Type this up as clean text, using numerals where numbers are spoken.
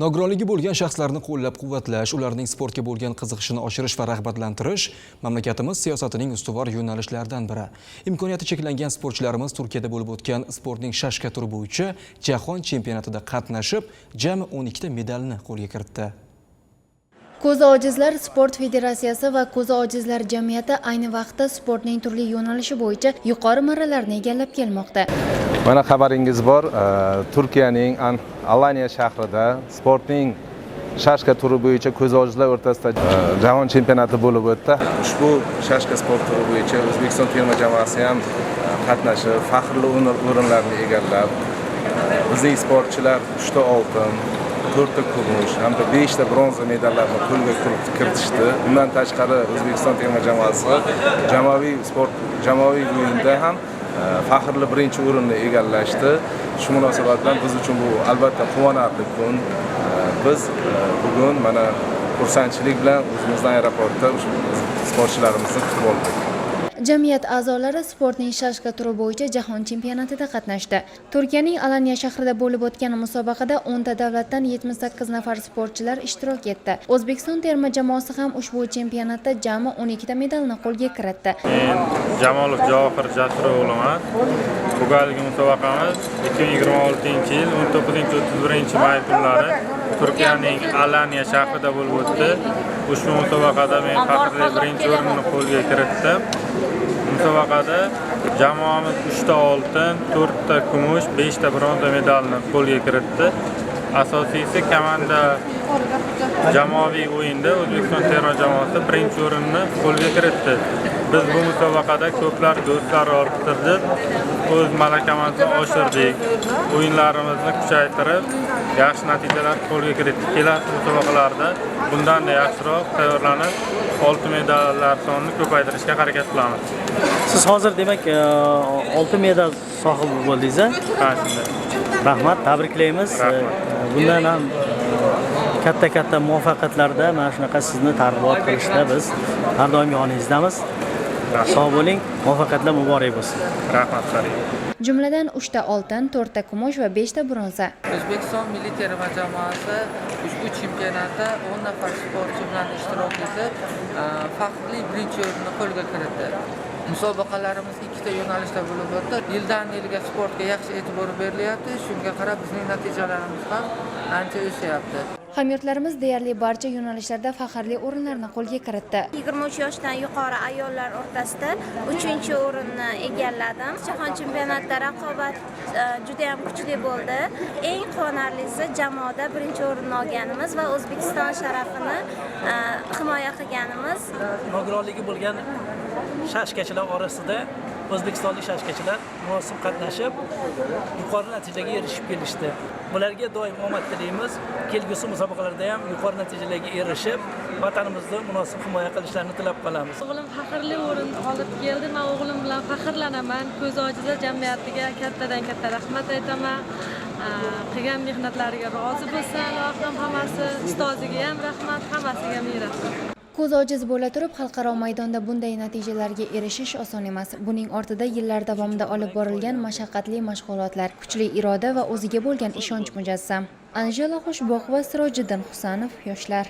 Nogironligi bo'lgan shaxslarni qo'llab-quvvatlash, ularning sportga bo'lgan qiziqishini oshirish va rag'batlantirish mamlakatimiz siyosatining ustuvor yo'nalishlaridan biri. Imkoniyati cheklangan sportchilarimiz Turkiyada bo'lib o'tgan sportning shashka turi bo'yicha jahon chempionatida qatnashib, jami 12 ta medalni qo'lga kiritdi. Ko'zi ojizlar sport federatsiyasi va ko'zi ojizlar jamiyati ayni vaqtda sportning turli yo'nalishi bo'yicha yuqori marralarni egallab kelmoqda. Mana xabaringiz bor, Turkiyaning Alanya shahrida sportning shashka turi bo'yicha ko'zi ojizlar o'rtasida jahon chempionati bo'lib o'tdi. Ushbu shashka sport turi bo'yicha O'zbekiston terma jamoasi ham qatnashib, faxrli o'rinlarni egallab, bizning sportchilar 3 ta oltin, 4 ta kumush hamda 5 ta bronza medallarni qo'lga kiritishdi. Bundan tashqari O'zbekiston terma jamoasi jamoaviy o'yinda ham faxrli birinchi o'rinni egallashdi. Shu munosabat bilan biz uchun bu albatta quvonarli kun. Biz bugun mana xursandchilik bilan o'zimizdan aeroportda sportchilarimizni kutib oldik. Jamiyat a'zolari sportning shashka turi bo'yicha jahon chempionatida qatnashdi. Turkiyaning Alanya shahrida bo'lib o'tgan musobaqada 10 ta davlatdan 78 nafar sportchilar ishtirok etdi. O'zbekiston terma jamoasi ham ushbu chempionatda jami 12 ta medalni qo'lga kiritdi. Jamolov Javohir Jasuro'g'liman. Bugungi musobaqamiz 2026-yil 19-31 may kunlari Turkiyaning Alanya shahrida bo'lib o'tdi. Ushbu musobaqada men faxrli birinchi o'rinni qo'lga kiritdim. Musobaqada jamoamiz 3 ta oltin, 4 ta kumush, 5 ta bronza medalni qo'lga kiritdi. Asosiysi komanda jamoaviy o'yinda O'zbekiston terma jamoasi birinchi o'rinni qo'lga kiritdi. Biz bu musobaqada ko'plab do'stlar orttirdik, o'z malakamizni oshirdik, o'yinlarimizni kuchaytirib, yaxshi natijalar qo'lga kiritdik. Kelasi musobaqalarda bundan-da yaxshiroq tayyorlanib, oltin medallar sonini ko'paytirishga harakat qilamiz. Siz hozir demak oltin medal sohibi bo'ldingiz-a? Ha, shunday. Rahmat, tabriklaymiz. Bundan ham katta muvaffaqiyatlarda mana shunaqa sizni targ'ibot qilishda biz har doim yoningizdamiz. Sog' bo'ling, muvaffaqiyatlar muborak bo'lsin. Rahmat. Jumladan 3 ta oltin, 4 ta kumush va 5 ta bronza. O'zbekiston milliy terma jamoasi ushbu chempionatda 10 nafar sportchi bilan ishtirok etib, faxrli birinchi o'rinni qo'lga kiritdi. Musobaqalarimiz 2 ta yo'nalishda bo'lib o'tdi. Yildan-yilga sportga yaxshi e'tibor berilyapti. Shunga qarab bizning natijalarimiz ham ancha o'syapti. Hamyurtlarimiz deyarli barcha yo'nalishlarda faxrli o'rinlarni qo'lga kiritdi. 23 yoshdan yuqori ayollar o'rtasida 3-o'rinni egalladim. Jahon chempionatida raqobat juda ham kuchli bo'ldi. Eng quvonarlisi jamoada birinchi o'rinni olganimiz va O'zbekiston sharafini himoya qilganimiz. Nogironligi bo'lgan shashkachilar orasida o'zbekistonlik shashkachilar munosib qatnashib, yuqori natijaga erishib kelishdi. Bularga doim omad tilaymiz. Kelgusi musobaqalarda ham yuqori natijalarga erishib, vatanimizni munosib himoya qilishlarini tilab qolamiz. O'g'lim faxrli o'rin olib keldi. Men o'g'lim bilan faxrlanaman. Ko'z ojizlar jamiyatiga katta rahmat aytaman. Qilgan mehnatlariga rozi bo'lsin. Allohim hammasi, ustoziga ham rahmat, hammasiga ming rahmat. Ko'z ojiz bo'la turib, xalqaro maydonda bunday natijalarga erishish oson emas. Buning ortida yillar davomida olib borilgan mashaqqatli mashg'ulotlar, kuchli iroda va o'ziga bo'lgan ishonch mujassam. Anjela Xushboqova, Sirojiddin Husanov, yoshlar.